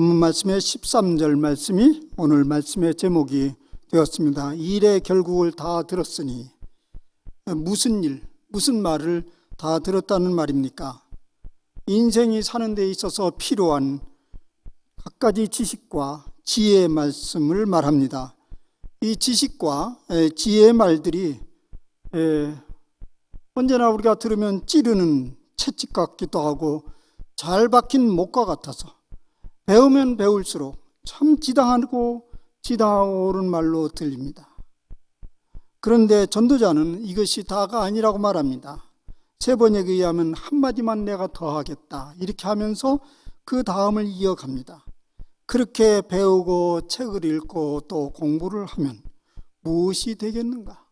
본문 말씀의 13절 말씀이 오늘 말씀의 제목이 되었습니다. 일의 결국을 다 들었으니, 무슨 일, 무슨 말을 다 들었다는 말입니까? 인생이 사는 데 있어서 필요한 갖가지 지식과 지혜의 말씀을 말합니다. 이 지식과 지혜의 말들이 언제나 우리가 들으면 찌르는 채찍 같기도 하고 잘 박힌 목과 같아서 배우면 배울수록 참 지당하고 옳은 말로 들립니다. 그런데 전도자는 이것이 다가 아니라고 말합니다. 세 번역에 의하면 한마디만 내가 더하겠다 이렇게 하면서 그 다음을 이어갑니다. 그렇게 배우고 책을 읽고 또 공부를 하면 무엇이 되겠는가?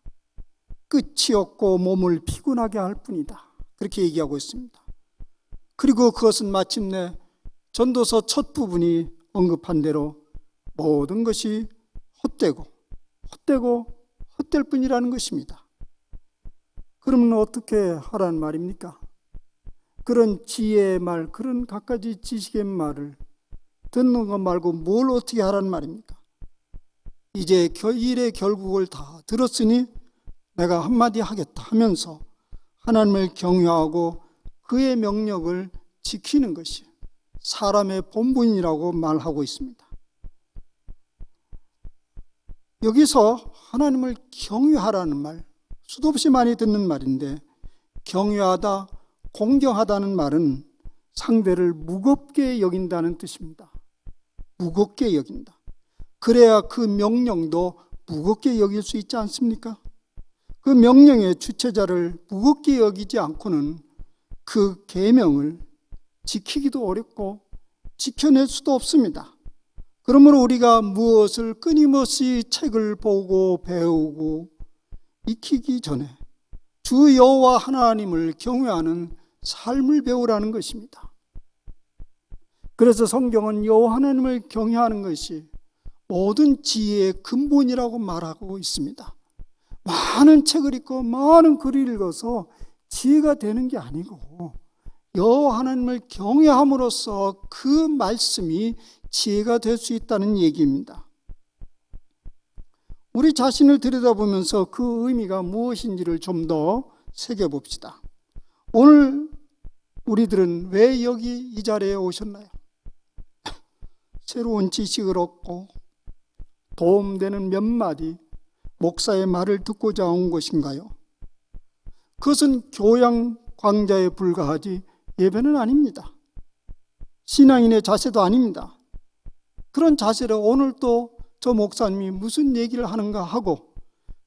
끝이 없고 몸을 피곤하게 할 뿐이다. 그렇게 얘기하고 있습니다. 그리고 그것은 마침내 전도서 첫 부분이 언급한 대로 모든 것이 헛되고 헛될 뿐이라는 것입니다. 그러면 어떻게 하라는 말입니까? 그런 지혜의 말, 그런 갖가지 지식의 말을 듣는 것 말고 뭘 어떻게 하라는 말입니까? 이제 일의 결국을 다 들었으니 내가 한마디 하겠다 하면서 하나님을 경외하고 그의 명령을 지키는 것이 사람의 본분이라고 말하고 있습니다. 여기서 하나님을 경외하라는 말, 수도 없이 많이 듣는 말인데, 경외하다, 공경하다는 말은 상대를 무겁게 여긴다는 뜻입니다. 무겁게 여긴다. 그래야 그 명령도 무겁게 여길 수 있지 않습니까? 그 명령의 주체자를 무겁게 여기지 않고는 그 계명을 지키기도 어렵고 지켜낼 수도 없습니다. 그러므로 우리가 무엇을 끊임없이 책을 보고 배우고 익히기 전에 주 여호와 하나님을 경외하는 삶을 배우라는 것입니다. 그래서 성경은 여호와 하나님을 경외하는 것이 모든 지혜의 근본이라고 말하고 있습니다. 많은 책을 읽고 많은 글을 읽어서 지혜가 되는 게 아니고 여호와 하나님을 경외함으로써 그 말씀이 지혜가 될 수 있다는 얘기입니다. 우리 자신을 들여다보면서 그 의미가 무엇인지를 좀 더 새겨봅시다. 오늘 우리들은 왜 여기 이 자리에 오셨나요? 새로운 지식을 얻고 도움되는 몇 마디 목사의 말을 듣고자 온 것인가요? 그것은 교양 강좌에 불과하지 예배는 아닙니다. 신앙인의 자세도 아닙니다. 그런 자세를 오늘 또 저 목사님이 무슨 얘기를 하는가 하고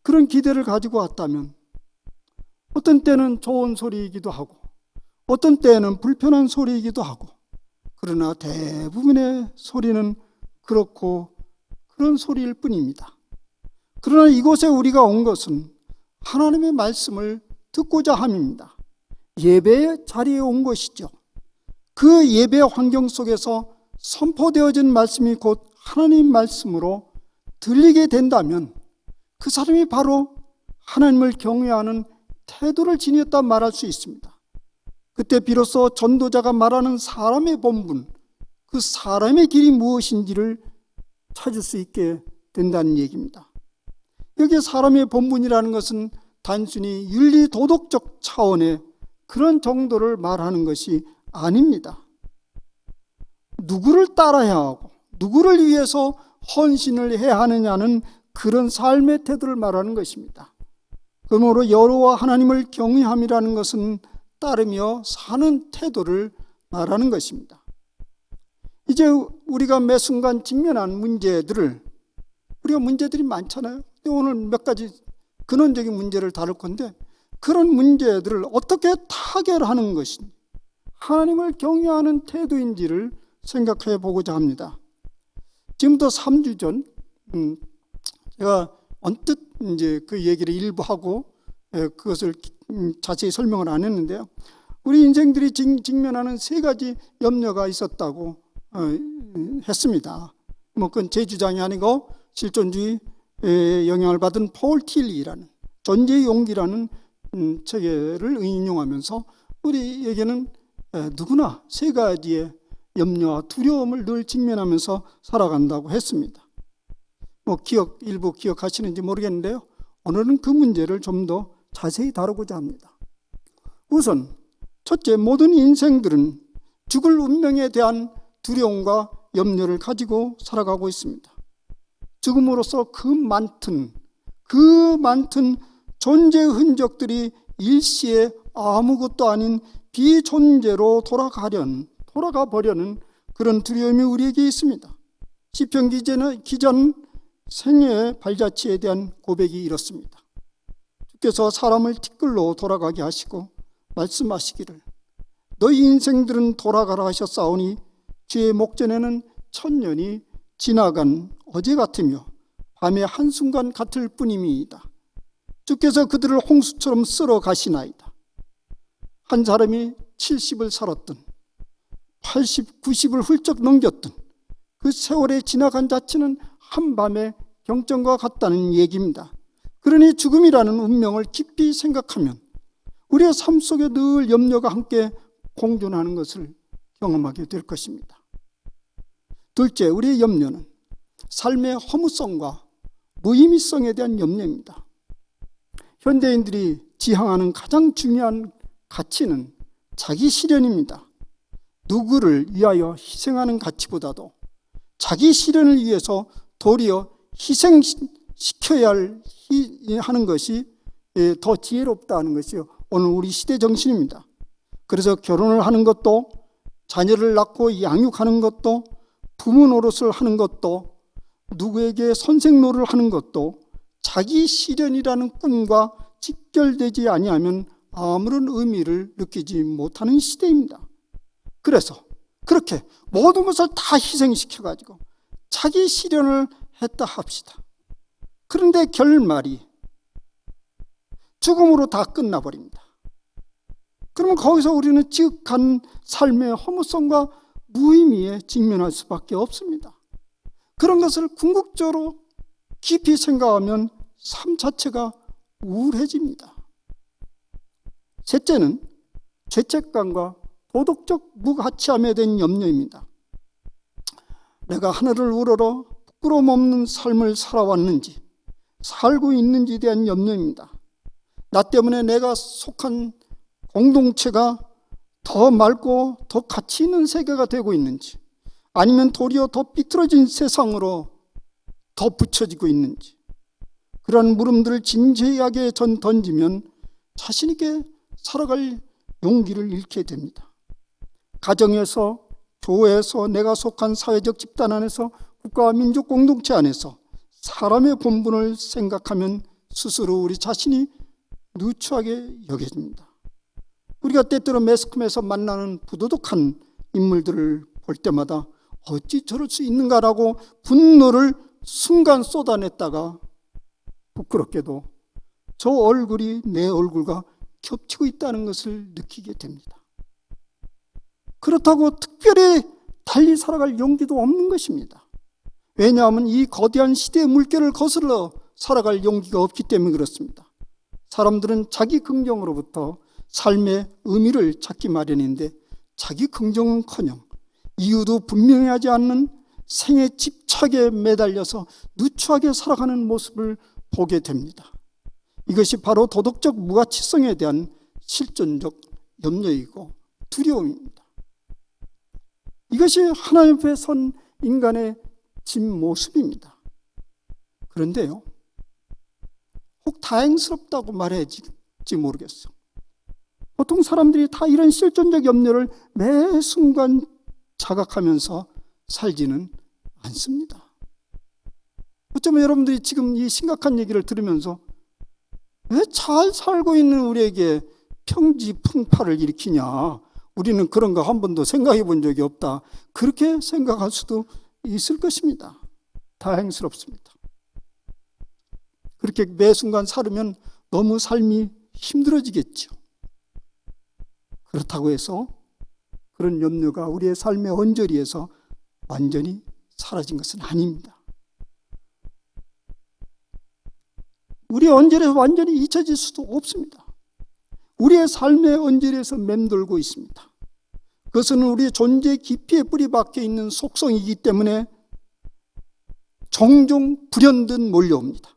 그런 기대를 가지고 왔다면 어떤 때는 좋은 소리이기도 하고 어떤 때는 불편한 소리이기도 하고, 그러나 대부분의 소리는 그렇고 그런 소리일 뿐입니다. 그러나 이곳에 우리가 온 것은 하나님의 말씀을 듣고자 함입니다. 예배의 자리에 온 것이죠. 그 예배 환경 속에서 선포되어진 말씀이 곧 하나님 말씀으로 들리게 된다면 그 사람이 바로 하나님을 경외하는 태도를 지녔다 말할 수 있습니다. 그때 비로소 전도자가 말하는 사람의 본분, 그 사람의 길이 무엇인지를 찾을 수 있게 된다는 얘기입니다. 여기에 사람의 본분이라는 것은 단순히 윤리 도덕적 차원의 그런 정도를 말하는 것이 아닙니다. 누구를 따라야 하고 누구를 위해서 헌신을 해야 하느냐는 그런 삶의 태도를 말하는 것입니다. 그러므로 여호와 하나님을 경외함이라는 것은 따르며 사는 태도를 말하는 것입니다. 이제 우리가 매 순간 직면한 우리가 문제들이 많잖아요. 오늘 몇 가지 근원적인 문제를 다룰 건데, 그런 문제들을 어떻게 타결하는 것이 하나님을 경외하는 태도인지를 생각해 보고자 합니다. 지금부터 3주 전 제가 언뜻 이제 그 얘기를 일부 하고 그것을 자세히 설명을 안 했는데요. 우리 인생들이 직면하는 세 가지 염려가 있었다고 했습니다. 그건 제 주장이 아니고 실존주의의 영향을 받은 폴 틸리라는 존재의 용기라는 책을 인용하면서 우리에게는 누구나 세 가지의 염려와 두려움을 늘 직면하면서 살아간다고 했습니다. 일부 기억하시는지 모르겠는데요. 오늘은 그 문제를 좀 더 자세히 다루고자 합니다. 우선 첫째, 모든 인생들은 죽을 운명에 대한 두려움과 염려를 가지고 살아가고 있습니다. 죽음으로써 그 많던 존재의 흔적들이 일시에 아무것도 아닌 비존재로 돌아가 버려는 그런 두려움이 우리에게 있습니다. 시편 기자는 생애의 발자취에 대한 고백이 이렇습니다. 주께서 사람을 티끌로 돌아가게 하시고 말씀하시기를 너희 인생들은 돌아가라 하셨사오니 주의 목전에는 천년이 지나간 어제 같으며 밤의 한순간 같을 뿐임이이다. 주께서 그들을 홍수처럼 쓸어 가시나이다. 한 사람이 70을 살았든 80, 90을 훌쩍 넘겼든 그 세월에 지나간 자체는 한밤의 경전과 같다는 얘기입니다. 그러니 죽음이라는 운명을 깊이 생각하면 우리의 삶 속에 늘 염려가 함께 공존하는 것을 경험하게 될 것입니다. 둘째, 우리의 염려는 삶의 허무성과 무의미성에 대한 염려입니다. 현대인들이 지향하는 가장 중요한 가치는 자기 실현입니다. 누구를 위하여 희생하는 가치보다도 자기 실현을 위해서 도리어 희생시켜야 하는 것이 더 지혜롭다는 것이 오늘 우리 시대 정신입니다. 그래서 결혼을 하는 것도, 자녀를 낳고 양육하는 것도, 부모 노릇을 하는 것도, 누구에게 선생 노릇을 하는 것도 자기 실현이라는 꿈과 직결되지 아니하면 아무런 의미를 느끼지 못하는 시대입니다. 그래서 그렇게 모든 것을 다 희생시켜가지고 자기 실현을 했다 합시다. 그런데 결말이 죽음으로 다 끝나버립니다. 그러면 거기서 우리는 지극한 삶의 허무성과 무의미에 직면할 수밖에 없습니다. 그런 것을 궁극적으로 깊이 생각하면 삶 자체가 우울해집니다. 셋째는 죄책감과 도덕적 무가치함에 대한 염려입니다. 내가 하늘을 우러러 부끄러움 없는 삶을 살아왔는지, 살고 있는지에 대한 염려입니다. 나 때문에 내가 속한 공동체가 더 맑고 더 가치 있는 세계가 되고 있는지, 아니면 도리어 더 삐뚤어진 세상으로 더 붙여지고 있는지, 그런 물음들을 진지하게 던지면 자신 있게 살아갈 용기를 잃게 됩니다. 가정에서, 교회에서, 내가 속한 사회적 집단 안에서, 국가와 민족 공동체 안에서 사람의 본분을 생각하면 스스로 우리 자신이 누추하게 여겨집니다. 우리가 때때로 매스컴에서 만나는 부도덕한 인물들을 볼 때마다 어찌 저럴 수 있는가라고 분노를 순간 쏟아냈다가 부끄럽게도 저 얼굴이 내 얼굴과 겹치고 있다는 것을 느끼게 됩니다. 그렇다고 특별히 달리 살아갈 용기도 없는 것입니다. 왜냐하면 이 거대한 시대의 물결을 거슬러 살아갈 용기가 없기 때문에 그렇습니다. 사람들은 자기 긍정으로부터 삶의 의미를 찾기 마련인데 자기 긍정은커녕 이유도 분명하지 않는 생에 집착에 매달려서 누추하게 살아가는 모습을 보게 됩니다. 이것이 바로 도덕적 무가치성에 대한 실존적 염려이고 두려움입니다. 이것이 하나님 앞에 선 인간의 진모습입니다. 그런데요, 혹 다행스럽다고 말해야지 모르겠어. 보통 사람들이 다 이런 실존적 염려를 매 순간 자각하면서 살지는 않습니다. 어쩌면 여러분들이 지금 이 심각한 얘기를 들으면서 왜 잘 살고 있는 우리에게 평지풍파를 일으키냐, 우리는 그런 거 한 번도 생각해 본 적이 없다, 그렇게 생각할 수도 있을 것입니다. 다행스럽습니다. 그렇게 매 순간 살으면 너무 삶이 힘들어지겠죠. 그렇다고 해서 그런 염려가 우리의 삶의 언저리에서 완전히 사라진 것은 아닙니다. 우리의 언저리에서 완전히 잊혀질 수도 없습니다. 우리의 삶의 언저리에서 맴돌고 있습니다. 그것은 우리 존재 깊이에 뿌리 박혀 있는 속성이기 때문에 종종 불현듯 몰려옵니다.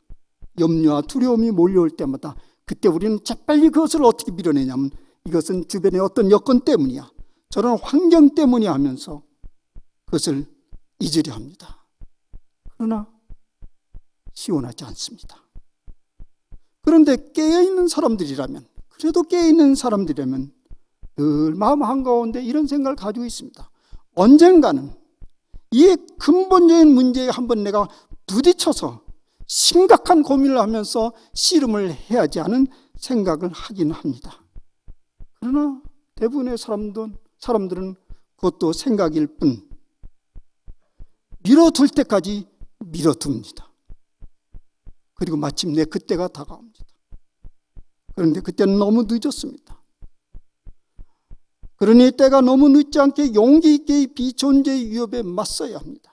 염려와 두려움이 몰려올 때마다 그때 우리는 재빨리 그것을 어떻게 밀어내냐면 이것은 주변의 어떤 여건 때문이야, 저런 환경 때문이야 하면서 그것을 잊으려 합니다. 그러나 시원하지 않습니다. 그런데 깨어있는 사람들이라면, 그래도 깨어있는 사람들이라면 늘 마음 한가운데 이런 생각을 가지고 있습니다. 언젠가는 이 근본적인 문제에 한번 내가 부딪혀서 심각한 고민을 하면서 씨름을 해야지 하는 생각을 하긴 합니다. 그러나 대부분의 사람들은 그것도 생각일 뿐 밀어둘 때까지 밀어둡니다. 그리고 마침내 그때가 다가옵니다. 그런데 그때는 너무 늦었습니다. 그러니 때가 너무 늦지 않게 용기 있게 이 비존재의 위협에 맞서야 합니다.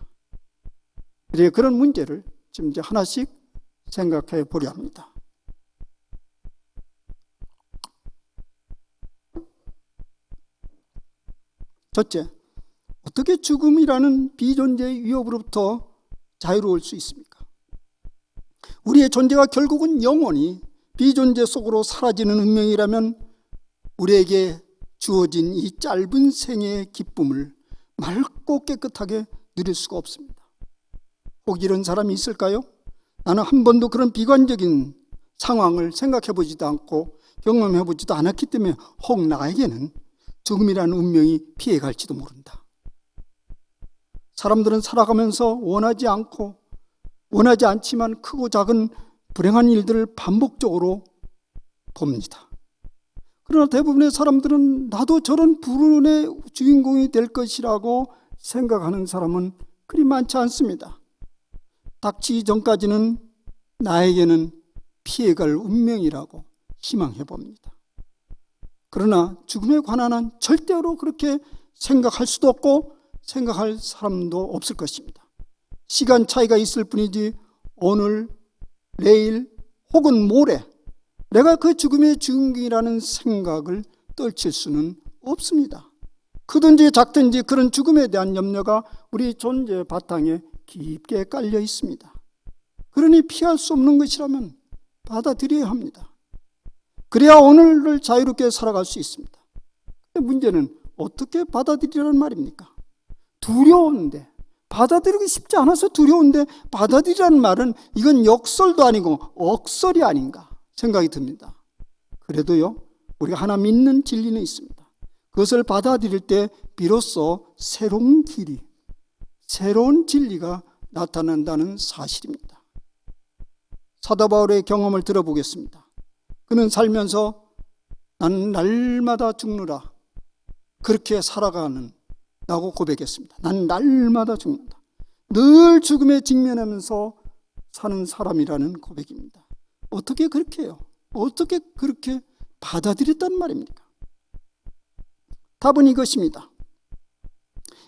그런 문제를 지금 이제 하나씩 생각해 보려 합니다. 첫째, 어떻게 죽음이라는 비존재의 위협으로부터 자유로울 수 있습니까? 우리의 존재가 결국은 영원히 비존재 속으로 사라지는 운명이라면 우리에게 주어진 이 짧은 생애의 기쁨을 맑고 깨끗하게 누릴 수가 없습니다. 혹 이런 사람이 있을까요? 나는 한 번도 그런 비관적인 상황을 생각해 보지도 않고 경험해 보지도 않았기 때문에 혹 나에게는 죽음이라는 운명이 피해갈지도 모른다. 사람들은 살아가면서 원하지 않지만 크고 작은 불행한 일들을 반복적으로 봅니다. 그러나 대부분의 사람들은 나도 저런 불운의 주인공이 될 것이라고 생각하는 사람은 그리 많지 않습니다. 닥치기 전까지는 나에게는 피해갈 운명이라고 희망해 봅니다. 그러나 죽음에 관한 한 절대로 그렇게 생각할 수도 없고 생각할 사람도 없을 것입니다. 시간 차이가 있을 뿐이지 오늘, 내일 혹은 모레 내가 그 죽음의 주인공이라는 생각을 떨칠 수는 없습니다. 크든지 작든지 그런 죽음에 대한 염려가 우리 존재 바탕에 깊게 깔려 있습니다. 그러니 피할 수 없는 것이라면 받아들여야 합니다. 그래야 오늘을 자유롭게 살아갈 수 있습니다. 문제는 어떻게 받아들이라는 말입니까? 두려운데, 받아들이기 쉽지 않아서 두려운데 받아들이라는 말은 이건 역설도 아니고 억설이 아닌가 생각이 듭니다. 그래도요, 우리가 하나 믿는 진리는 있습니다. 그것을 받아들일 때 비로소 새로운 길이, 새로운 진리가 나타난다는 사실입니다. 사도 바울의 경험을 들어보겠습니다. 그는 살면서 나는 날마다 죽느라 그렇게 살아가는 라고 고백했습니다. 난 날마다 죽는다. 늘 죽음에 직면하면서 사는 사람이라는 고백입니다. 어떻게 그렇게 해요? 어떻게 그렇게 받아들였단 말입니까? 답은 이것입니다.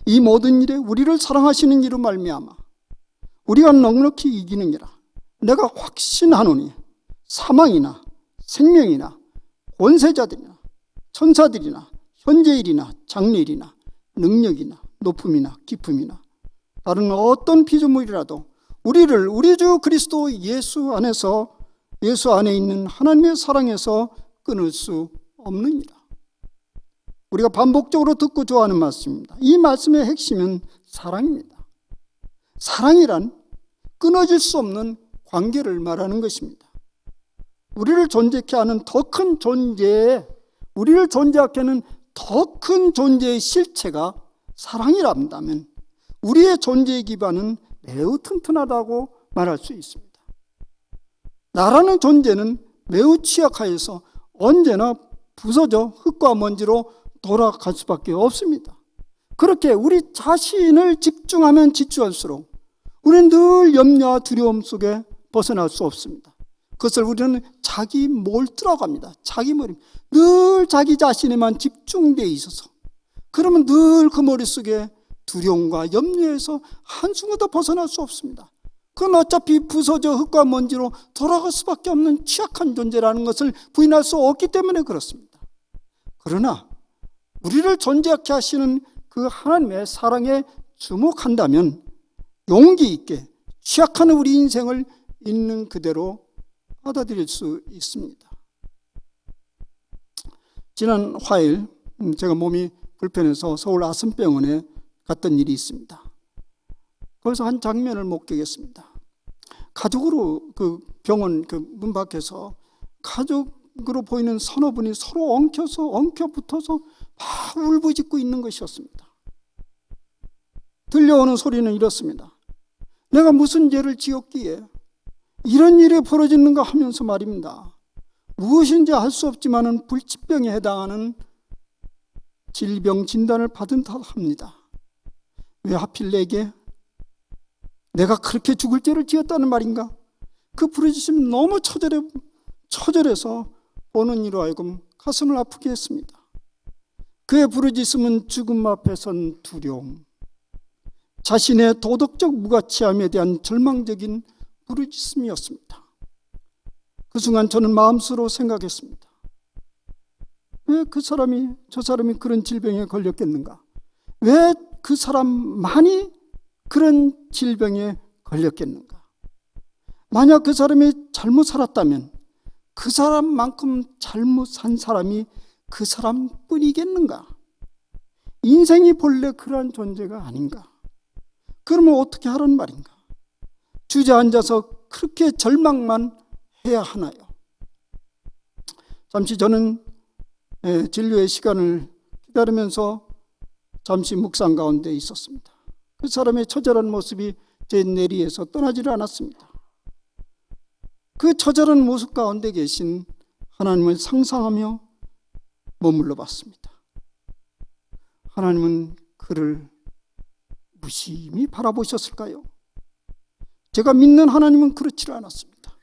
이 모든 일에 우리를 사랑하시는 이로 말미암아 우리가 넉넉히 이기느니라. 내가 확신하노니 사망이나 생명이나 권세자들이나 천사들이나 현재일이나 장래일이나 능력이나 높음이나 깊음이나 다른 어떤 피조물이라도 우리를 우리 주 그리스도 예수 안에 있는 하나님의 사랑에서 끊을 수 없느니라. 우리가 반복적으로 듣고 좋아하는 말씀입니다. 이 말씀의 핵심은 사랑입니다. 사랑이란 끊어질 수 없는 관계를 말하는 것입니다. 우리를 존재케 하는 더 큰 존재에, 우리를 존재하게 하는 더 큰 존재의 실체가 사랑이란다면 우리의 존재의 기반은 매우 튼튼하다고 말할 수 있습니다. 나라는 존재는 매우 취약하여서 언제나 부서져 흙과 먼지로 돌아갈 수밖에 없습니다. 그렇게 우리 자신을 집중하면 집중할수록 우리는 늘 염려와 두려움 속에 벗어날 수 없습니다. 그것을 우리는 자기 몰두라고 합니다. 자기 머리, 늘 자기 자신에만 집중되어 있어서 그러면 늘 그 머릿속에 두려움과 염려에서 한순간도 벗어날 수 없습니다. 그건 어차피 부서져 흙과 먼지로 돌아갈 수밖에 없는 취약한 존재라는 것을 부인할 수 없기 때문에 그렇습니다. 그러나 우리를 존재하게 하시는 그 하나님의 사랑에 주목한다면 용기 있게 취약한 우리 인생을 있는 그대로 받아들일 수 있습니다. 지난 화요일 제가 몸이 불편해서 서울 아산병원에 갔던 일이 있습니다. 거기서 한 장면을 목격했습니다. 가족으로 그 병원 그 문 밖에서 가족으로 보이는 서너 분이 서로 엉켜 붙어서 막 울부짖고 있는 것이었습니다. 들려오는 소리는 이렇습니다. 내가 무슨 죄를 지었기에 이런 일이 벌어지는가 하면서 말입니다. 무엇인지 알 수 없지만은 불치병에 해당하는 질병 진단을 받은 듯 합니다. 왜 하필 내가 그렇게 죽을 죄를 지었다는 말인가? 그 부르짖음이 너무 처절해서 보는 이로 하여금 가슴을 아프게 했습니다. 그의 부르짖음은 죽음 앞에 선 두려움, 자신의 도덕적 무가치함에 대한 절망적인 부르짖음이었습니다. 그 순간 저는 마음속으로 생각했습니다. 왜 저 사람이 그런 질병에 걸렸겠는가? 왜 그 사람만이 그런 질병에 걸렸겠는가? 만약 그 사람이 잘못 살았다면 그 사람만큼 잘못 산 사람이 그 사람뿐이겠는가? 인생이 본래 그러한 존재가 아닌가? 그러면 어떻게 하라는 말인가? 주저앉아서 그렇게 절망만 해야 하나요? 잠시 저는 진료의 시간을 기다리면서 잠시 묵상 가운데 있었습니다. 그 사람의 처절한 모습이 제 내리에서 떠나지를 않았습니다. 그 처절한 모습 가운데 계신 하나님을 상상하며 머물러 봤습니다. 하나님은 그를 무심히 바라보셨을까요? 제가 믿는 하나님은 그렇지를 않았습니다.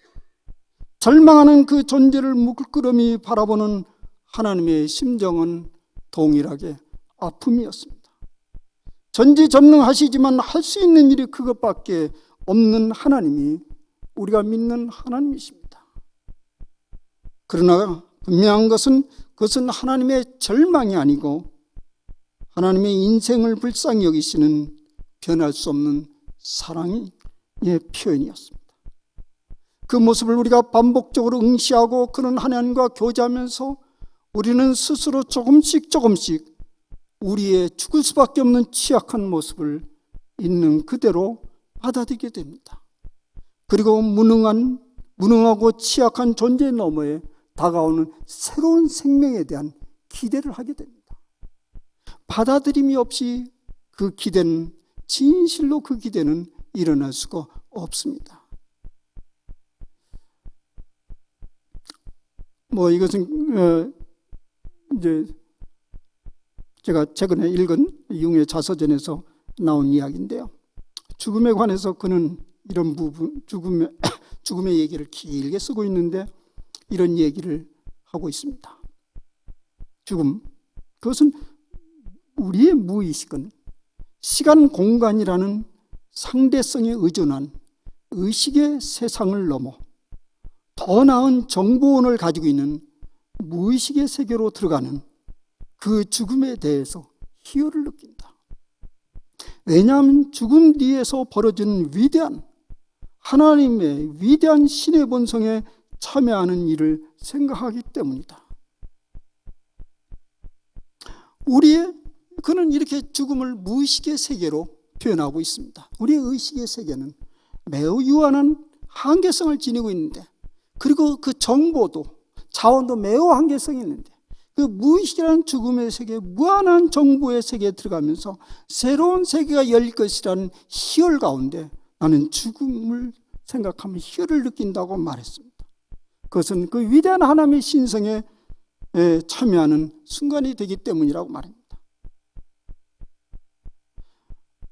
절망하는 그 존재를 물끄러미 바라보는 하나님의 심정은 동일하게 아픔이었습니다. 전지전능하시지만 할 수 있는 일이 그것밖에 없는 하나님이 우리가 믿는 하나님이십니다. 그러나 분명한 것은 그것은 하나님의 절망이 아니고 하나님의 인생을 불쌍히 여기시는 변할 수 없는 사랑의 표현이었습니다. 그 모습을 우리가 반복적으로 응시하고 그런 하나님과 교제하면서 우리는 스스로 조금씩 우리의 죽을 수밖에 없는 취약한 모습을 있는 그대로 받아들이게 됩니다. 그리고 무능하고 취약한 존재 너머에 다가오는 새로운 생명에 대한 기대를 하게 됩니다. 받아들임이 없이 그 기대는 진실로 그 기대는 일어날 수가 없습니다. 이것은 이제 제가 최근에 읽은 융의 자서전에서 나온 이야기인데요. 죽음에 관해서 그는 이런 부분, 죽음의 얘기를 길게 쓰고 있는데 이런 얘기를 하고 있습니다. 죽음, 그것은 우리의 무의식은 시간 공간이라는 상대성에 의존한 의식의 세상을 넘어 더 나은 정보원을 가지고 있는 무의식의 세계로 들어가는 그 죽음에 대해서 희열을 느낀다. 왜냐하면 죽음 뒤에서 벌어진 위대한 하나님의 위대한 신의 본성에 참여하는 일을 생각하기 때문이다. 그는 이렇게 죽음을 무의식의 세계로 표현하고 있습니다. 우리의 의식의 세계는 매우 유한한 한계성을 지니고 있는데, 그리고 그 정보도 자원도 매우 한계성이 있는데, 그 무의식이라는 죽음의 세계, 무한한 정보의 세계에 들어가면서 새로운 세계가 열릴 것이라는 희열 가운데 나는 죽음을 생각하면 희열을 느낀다고 말했습니다. 그것은 그 위대한 하나님의 신성에 참여하는 순간이 되기 때문이라고 말합니다.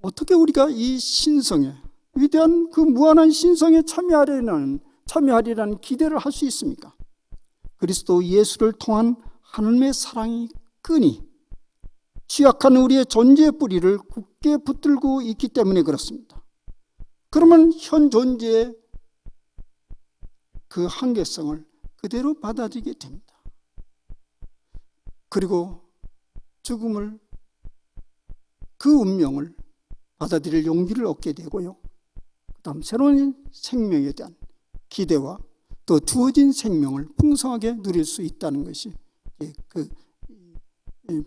어떻게 우리가 이 신성에, 위대한 그 무한한 신성에 참여하리라는 기대를 할 수 있습니까? 그리스도 예수를 통한 하나님의 사랑이 끈이 취약한 우리의 존재의 뿌리를 굳게 붙들고 있기 때문에 그렇습니다. 그러면 현 존재의 그 한계성을 그대로 받아들이게 됩니다. 그리고 죽음을, 그 운명을 받아들일 용기를 얻게 되고요. 그 다음 새로운 생명에 대한 기대와 또 주어진 생명을 풍성하게 누릴 수 있다는 것이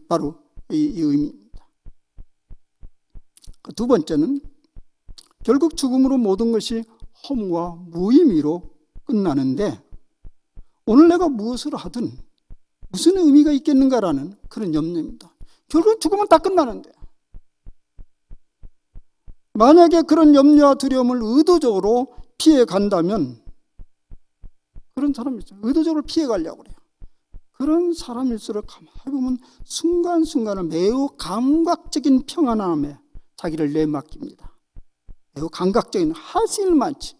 바로 이 의미입니다. 두 번째는 결국 죽음으로 모든 것이 허무와 무의미로 끝나는데, 오늘 내가 무엇을 하든 무슨 의미가 있겠는가라는 그런 염려입니다. 결국 죽으면 다 끝나는데, 만약에 그런 염려와 두려움을 의도적으로 피해 간다면, 그런 사람이 있어요. 의도적으로 피해 가려고 그래요. 그런 사람일수록 가만히 보면 순간순간은 매우 감각적인 평안함에 자기를 내맡깁니다. 매우 감각적인, 할 수 있는 많지,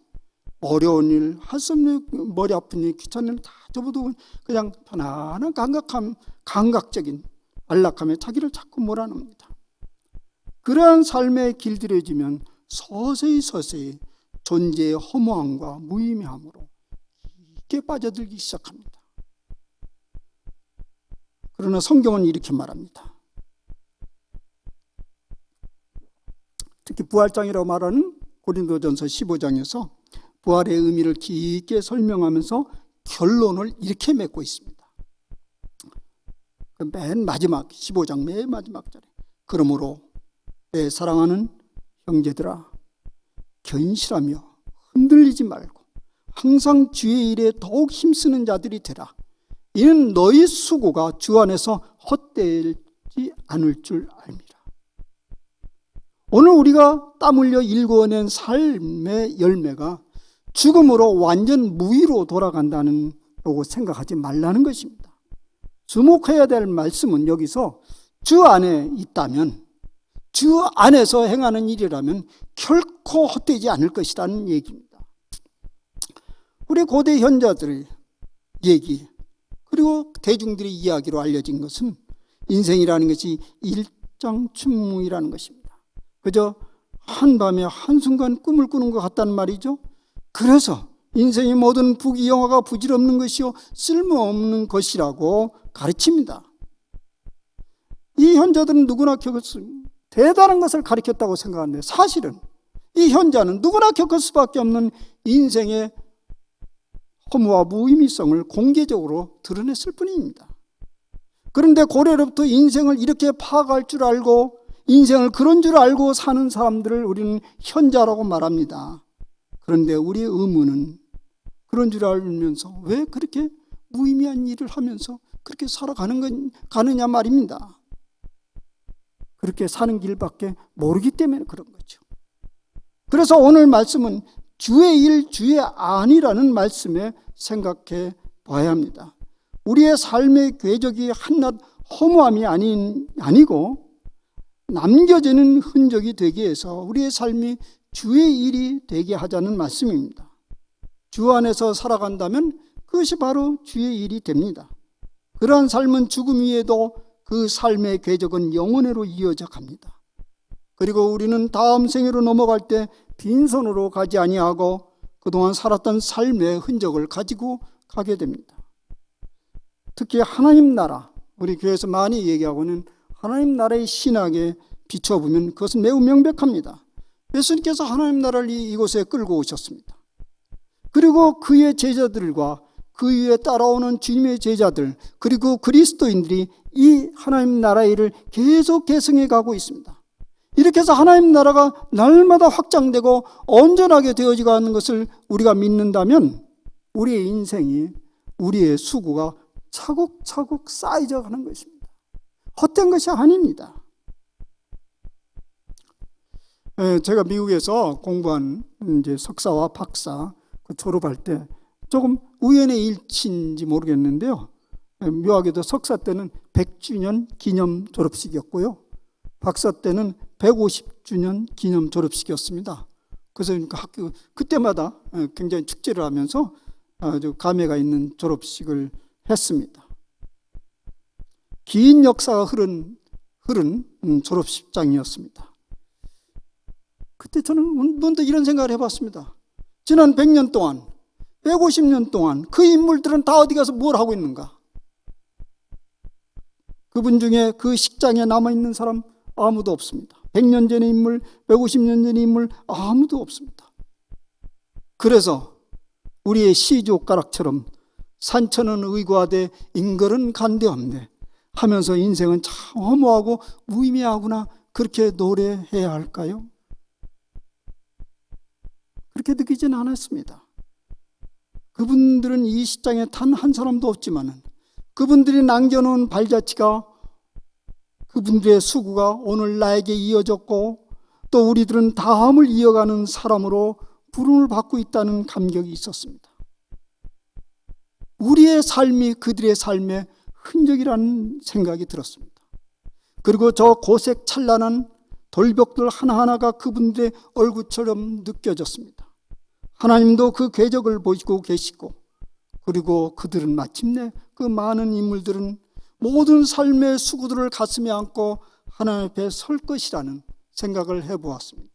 어려운 일, 할 수 없는 일, 머리 아픈 일, 귀찮은 일 다 접어두고 그냥 편안한 감각적인 안락함에 자기를 자꾸 몰아넣습니다. 그러한 삶에 길들여지면 서서히 존재의 허무함과 무의미함으로 깊게 빠져들기 시작합니다. 그러나 성경은 이렇게 말합니다. 특히 부활장이라고 말하는 고린도전서 15장에서 부활의 의미를 깊게 설명하면서 결론을 이렇게 맺고 있습니다. 맨 마지막 15장 맨 마지막 절에, 그러므로 내 사랑하는 형제들아, 견실하며 흔들리지 말고 항상 주의 일에 더욱 힘쓰는 자들이 되라. 이는 너희 수고가 주 안에서 헛되지 않을 줄 압니다. 오늘 우리가 땀 흘려 일궈낸 삶의 열매가 죽음으로 완전 무위로 돌아간다는 라고 생각하지 말라는 것입니다. 주목해야 될 말씀은 여기서 주 안에 있다면, 주 안에서 행하는 일이라면 결코 헛되지 않을 것이라는 얘기입니다. 우리 고대 현자들의 얘기, 그리고 대중들의 이야기로 알려진 것은 인생이라는 것이 일장춘몽이라는 것입니다. 그저 한밤에 한순간 꿈을 꾸는 것 같다는 말이죠. 그래서 인생의 모든 부귀영화가 부질없는 것이요 쓸모없는 것이라고 가르칩니다. 이 현자들은 누구나 겪었을 대단한 것을 가르쳤다고 생각하는데, 사실은 이 현자는 누구나 겪을 수밖에 없는 인생의 허무와 무의미성을 공개적으로 드러냈을 뿐입니다. 그런데 고래로부터 인생을 이렇게 파악할 줄 알고, 인생을 그런 줄 알고 사는 사람들을 우리는 현자라고 말합니다. 그런데 우리의 의문은 그런 줄 알면서 왜 그렇게 무의미한 일을 하면서 그렇게 가느냐 말입니다. 그렇게 사는 길밖에 모르기 때문에 그런 거죠. 그래서 오늘 말씀은 주의 일, 주의 안이라는 말씀에 생각해 봐야 합니다. 우리의 삶의 궤적이 한낱 허무함이 아니고 남겨지는 흔적이 되게 해서 우리의 삶이 주의 일이 되게 하자는 말씀입니다. 주 안에서 살아간다면 그것이 바로 주의 일이 됩니다. 그러한 삶은 죽음 위에도 그 삶의 궤적은 영원으로 이어져 갑니다. 그리고 우리는 다음 생애로 넘어갈 때 빈손으로 가지 아니하고 그동안 살았던 삶의 흔적을 가지고 가게 됩니다. 특히 하나님 나라, 우리 교회에서 많이 얘기하고는 하나님 나라의 신학에 비춰보면 그것은 매우 명백합니다. 예수님께서 하나님 나라를 이곳에 끌고 오셨습니다. 그리고 그의 제자들과 그 위에 따라오는 주님의 제자들, 그리고 그리스도인들이 이 하나님 나라의 일을 계속 계승해 가고 있습니다. 이렇게 해서 하나님 나라가 날마다 확장되고 온전하게 되어지고 하는 것을 우리가 믿는다면 우리의 인생이, 우리의 수고가 차곡차곡 쌓여져 가는 것입니다. 헛된 것이 아닙니다. 제가 미국에서 공부한 이제 석사와 박사 졸업할 때 조금 우연의 일치인지 모르겠는데요. 묘하게도 석사 때는 100주년 기념 졸업식이었고요. 박사 때는 150주년 기념 졸업식이었습니다. 그래서 학교 그때마다 굉장히 축제를 하면서 아주 감회가 있는 졸업식을 했습니다. 긴 역사가 흐른 졸업식장이었습니다. 그때 저는 문득 이런 생각을 해봤습니다. 지난 100년 동안, 150년 동안 그 인물들은 다 어디 가서 뭘 하고 있는가? 그분 중에 그 식장에 남아있는 사람 아무도 없습니다. 100년 전의 인물, 150년 전의 인물 아무도 없습니다. 그래서 우리의 시조가락처럼 산천은 의고하되 인걸은 간대없네 하면서 인생은 참 허무하고 무의미하구나 그렇게 노래해야 할까요? 그렇게 느끼지는 않았습니다. 그분들은 이 시장에 단 한 사람도 없지만 그분들이 남겨놓은 발자취가, 그분들의 수고가 오늘 나에게 이어졌고 또 우리들은 다음을 이어가는 사람으로 부름을 받고 있다는 감격이 있었습니다. 우리의 삶이 그들의 삶의 흔적이라는 생각이 들었습니다. 그리고 저 고색 찬란한 돌벽들 하나하나가 그분들의 얼굴처럼 느껴졌습니다. 하나님도 그 궤적을 보시고 계시고, 그리고 그들은 마침내 그 많은 인물들은 모든 삶의 수고들을 가슴에 안고 하나님 앞에 설 것이라는 생각을 해보았습니다.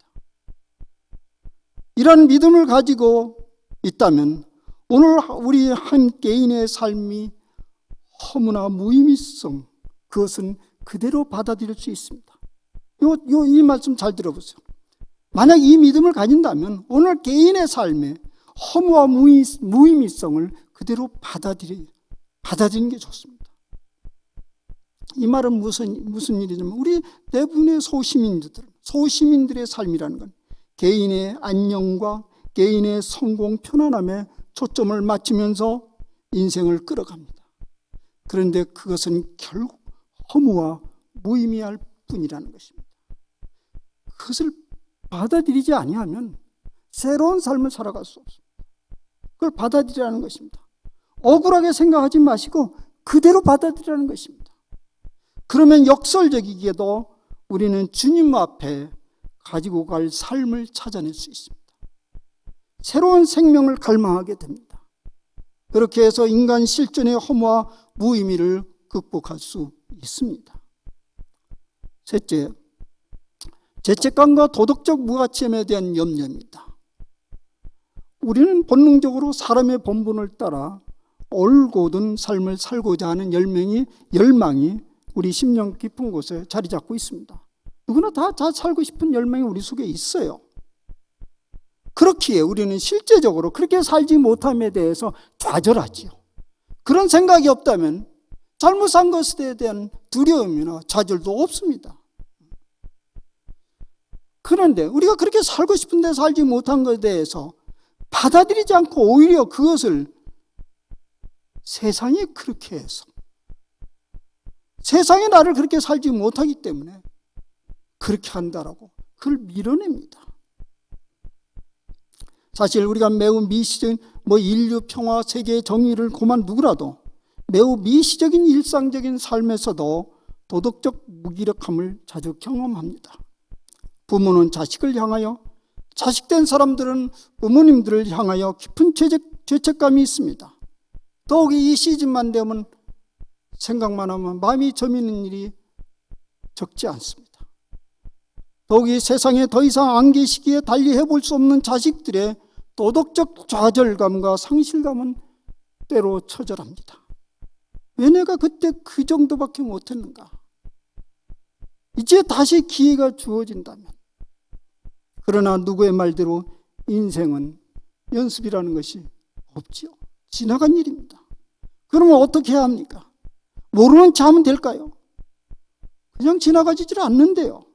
이런 믿음을 가지고 있다면 오늘 우리 한 개인의 삶이 허무나 무의미성, 그것은 그대로 받아들일 수 있습니다. 이 말씀 잘 들어보세요. 만약 이 믿음을 가진다면 오늘 개인의 삶에 허무와 무의미성을 그대로 받아들이는 게 좋습니다. 이 말은 무슨 일이냐면 우리 대부분의 소시민들의 삶이라는 건 개인의 안녕과 개인의 성공, 편안함에 초점을 맞추면서 인생을 끌어갑니다. 그런데 그것은 결국 허무와 무의미할 뿐이라는 것입니다. 그것을 받아들이지 아니하면 새로운 삶을 살아갈 수 없습니다. 그걸 받아들이라는 것입니다. 억울하게 생각하지 마시고 그대로 받아들이라는 것입니다. 그러면 역설적이게도 우리는 주님 앞에 가지고 갈 삶을 찾아낼 수 있습니다. 새로운 생명을 갈망하게 됩니다. 그렇게 해서 인간 실존의 허무와 무의미를 극복할 수 있습니다. 셋째, 죄책감과 도덕적 무가치함에 대한 염려입니다. 우리는 본능적으로 사람의 본분을 따라 올곧은 삶을 살고자 하는 열망이 우리 심령 깊은 곳에 자리 잡고 있습니다. 누구나 다 살고 싶은 열망이 우리 속에 있어요. 그렇기에 우리는 실제적으로 그렇게 살지 못함에 대해서 좌절하지요. 그런 생각이 없다면 잘못 산 것에 대한 두려움이나 좌절도 없습니다. 그런데 우리가 그렇게 살고 싶은데 살지 못한 것에 대해서 받아들이지 않고 오히려 그것을 세상이 그렇게 해서, 세상이 나를 그렇게 살지 못하기 때문에 그렇게 한다라고 그걸 밀어냅니다. 사실 우리가 매우 미시적인 인류 평화, 세계 정의를 고만 누구라도 매우 미시적인 일상적인 삶에서도 도덕적 무기력함을 자주 경험합니다. 부모는 자식을 향하여, 자식된 사람들은 부모님들을 향하여 깊은 죄책감이 있습니다. 더욱이 이 시즌만 되면 생각만 하면 마음이 저미는 일이 적지 않습니다. 더욱이 세상에 더 이상 안 계시기에 달리 해볼 수 없는 자식들의 도덕적 좌절감과 상실감은 때로 처절합니다. 왜 내가 그때 그 정도밖에 못했는가? 이제 다시 기회가 주어진다면. 그러나 누구의 말대로 인생은 연습이라는 것이 없지요. 지나간 일입니다. 그러면 어떻게 해야 합니까? 모르는 체 하면 될까요? 그냥 지나가지질 않는데요.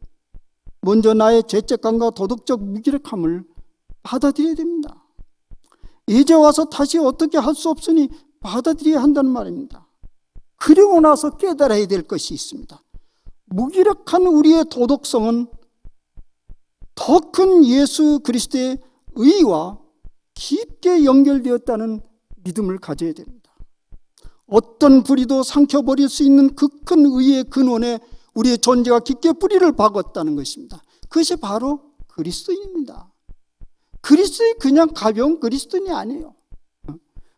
먼저 나의 죄책감과 도덕적 무기력함을 받아들여야 됩니다. 이제 와서 다시 어떻게 할 수 없으니 받아들여야 한다는 말입니다. 그리고 나서 깨달아야 될 것이 있습니다. 무기력한 우리의 도덕성은 더 큰 예수 그리스도의 의와 깊게 연결되었다는 믿음을 가져야 됩니다. 어떤 불의도 삼켜버릴 수 있는 그 큰 의의 근원에 우리의 존재가 깊게 뿌리를 박았다는 것입니다. 그것이 바로 그리스도인입니다. 그리스도인이 그냥 가벼운 그리스도인이 아니에요.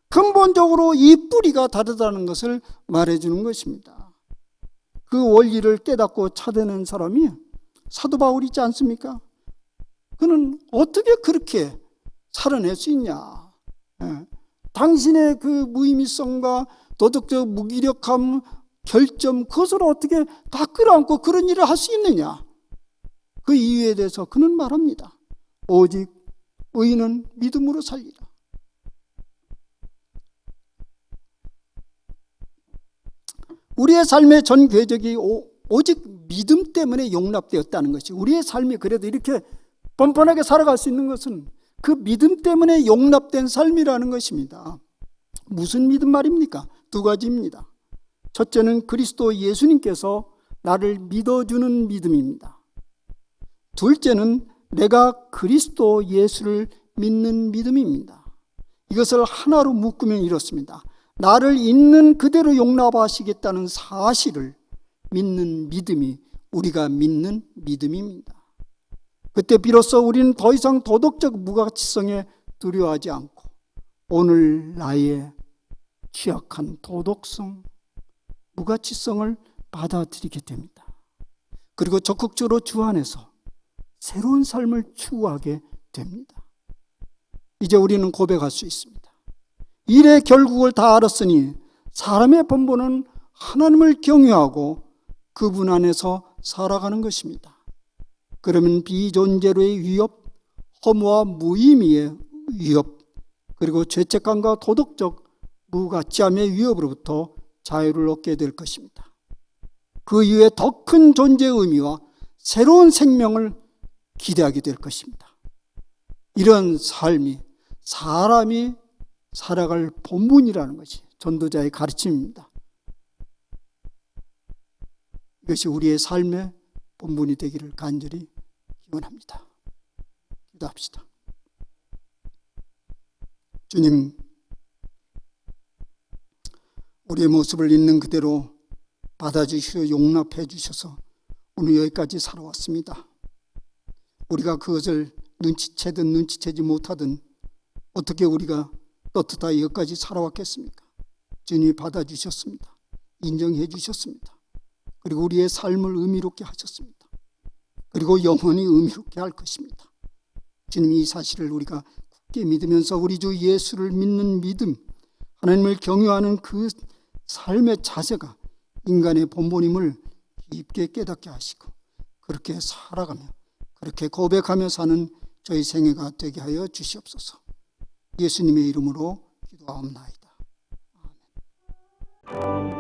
근본적으로 이 뿌리가 다르다는 것을 말해주는 것입니다. 그 원리를 깨닫고 찾아낸 사람이 사도 바울이지 않습니까? 그는 어떻게 그렇게 살아낼 수 있냐? 당신의 그 무의미성과 도덕적 무기력함, 결점, 그것을 어떻게 다 끌어안고 그런 일을 할 수 있느냐? 그 이유에 대해서 그는 말합니다. 오직 의인은 믿음으로 살리라. 우리의 삶의 전 궤적이 오직 믿음 때문에 용납되었다는 것이, 우리의 삶이 그래도 이렇게 뻔뻔하게 살아갈 수 있는 것은 그 믿음 때문에 용납된 삶이라는 것입니다. 무슨 믿음 말입니까? 두 가지입니다. 첫째는 그리스도 예수님께서 나를 믿어주는 믿음입니다. 둘째는 내가 그리스도 예수를 믿는 믿음입니다. 이것을 하나로 묶으면 이렇습니다. 나를 있는 그대로 용납하시겠다는 사실을 믿는 믿음이 우리가 믿는 믿음입니다. 그때 비로소 우리는 더 이상 도덕적 무가치성에 두려워하지 않고 오늘 나의 취약한 도덕성, 무가치성을 받아들이게 됩니다. 그리고 적극적으로 주 안에서 새로운 삶을 추구하게 됩니다. 이제 우리는 고백할 수 있습니다. 일의 결국을 다 알았으니 사람의 본분은 하나님을 경외하고 그분 안에서 살아가는 것입니다. 그러면 비존재로의 위협, 허무와 무의미의 위협, 그리고 죄책감과 도덕적 무가치함의 위협으로부터 자유를 얻게 될 것입니다. 그 이후에 더 큰 존재의 의미와 새로운 생명을 기대하게 될 것입니다. 이런 삶이 사람이 살아갈 본분이라는 것이 전도자의 가르침입니다. 이것이 우리의 삶의 본분이 되기를 간절히 기원합니다. 기도합시다. 주님, 우리의 모습을 있는 그대로 받아주시고 용납해 주셔서 오늘 여기까지 살아왔습니다. 우리가 그것을 눈치채든 눈치채지 못하든 어떻게 우리가 떳떳하게 여기까지 살아왔겠습니까? 주님이 받아주셨습니다. 인정해 주셨습니다. 그리고 우리의 삶을 의미롭게 하셨습니다. 그리고 영원히 의미롭게 할 것입니다. 주님, 이 사실을 우리가 굳게 믿으면서 우리 주 예수를 믿는 믿음, 하나님을 경외하는 그 삶의 자세가 인간의 본본임을 깊게 깨닫게 하시고 그렇게 살아가며 그렇게 고백하며 사는 저희 생애가 되게 하여 주시옵소서. 예수님의 이름으로 기도하옵나이다. 아멘.